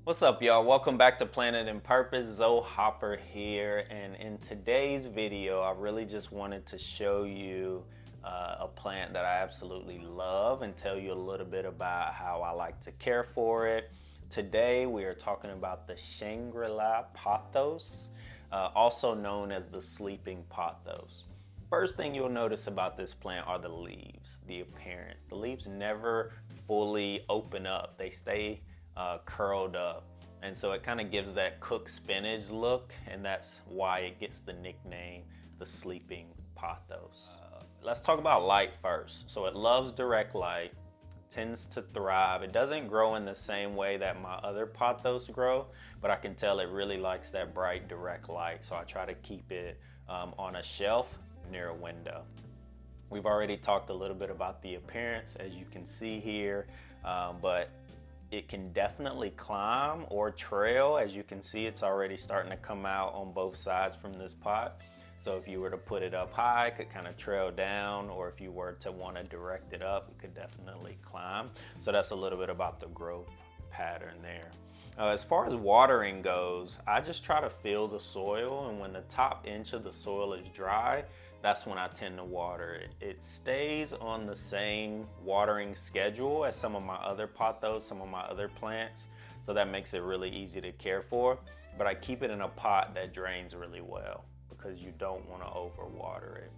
What's up, y'all? Welcome back to Planet and Purpose. Zoe Hopper here, and in today's video I really just wanted to show you a plant that I absolutely love and tell you a little bit about how I like to care for it. Today we are talking about the Shangri-La Pothos, also known as the Sleeping Pothos. First thing you'll notice about this plant are the leaves, the appearance. The leaves never fully open up. They stay curled up, and so it kind of gives that cooked spinach look, and that's why it gets the nickname the Sleeping Pothos. Let's talk about light first. So it loves direct light, tends to thrive. It doesn't grow in the same way that my other pothos grow, but I can tell it really likes that bright direct light, so I try to keep it on a shelf near a window. We've already talked a little bit about the appearance, as you can see here, but it can definitely climb or trail. As you can see, it's already starting to come out on both sides from this pot. So if you were to put it up high, it could kind of trail down, or if you were to want to direct it up, it could definitely climb. So that's a little bit about the growth pattern there. As far as watering goes, I just try to fill the soil, and when the top inch of the soil is dry, that's when I tend to water it. It stays on the same watering schedule as some of my other pothos, some of my other plants, so that makes it really easy to care for. But I keep it in a pot that drains really well, because you don't want to overwater it.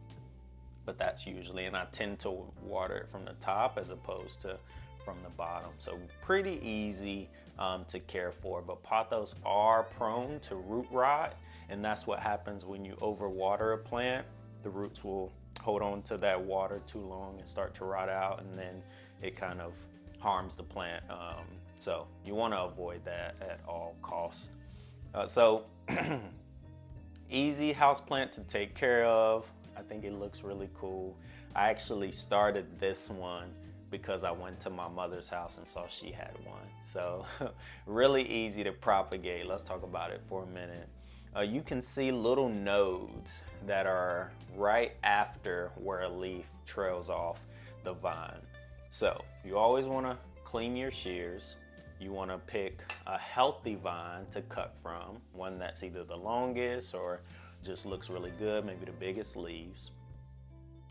But that's usually, and I tend to water it from the top as opposed to from the bottom. So pretty easy to care for, but pothos are prone to root rot, and that's what happens when you overwater a plant. The roots will hold on to that water too long and start to rot out, and then it kind of harms the plant. So you want to avoid that at all costs. Easy house plant to take care of. I think it looks really cool. I actually started this one because I went to my mother's house and saw she had one. So really easy to propagate. Let's talk about it for a minute. You can see little nodes that are right after where a leaf trails off the vine. So you always want to clean your shears. You want to pick a healthy vine to cut from, one that's either the longest or just looks really good, maybe the biggest leaves.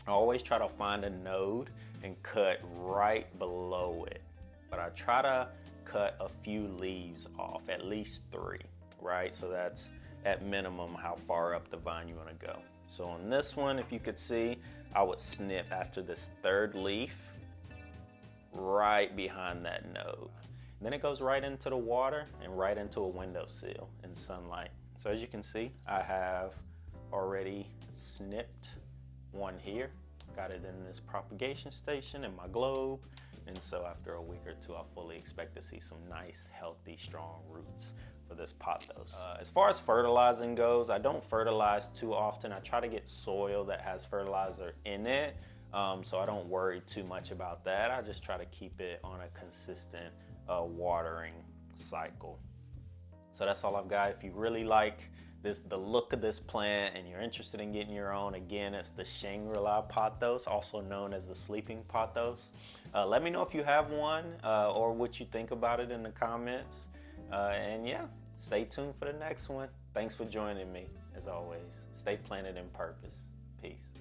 I always try to find a node and cut right below it, but I try to cut a few leaves off, at least 3, right? So that's at minimum how far up the vine you want to go. So on this one, if you could see, I would snip after this 3rd leaf right behind that node. Then it goes right into the water and right into a windowsill in sunlight. So as you can see, I have already snipped one here. Got it in this propagation station in my globe. And so after a week or 2, I fully expect to see some nice, healthy, strong roots for this pothos. As far as fertilizing goes, I don't fertilize too often. I try to get soil that has fertilizer in it, so I don't worry too much about that. I just try to keep it on a consistent watering cycle. So that's all I've got. If you really like the look of this plant and you're interested in getting your own, again, it's the Shangri-La Pothos, also known as the Sleeping Pothos. Let me know if you have one or what you think about it in the comments. And yeah, stay tuned for the next one. Thanks for joining me. As always, stay planted in purpose. Peace.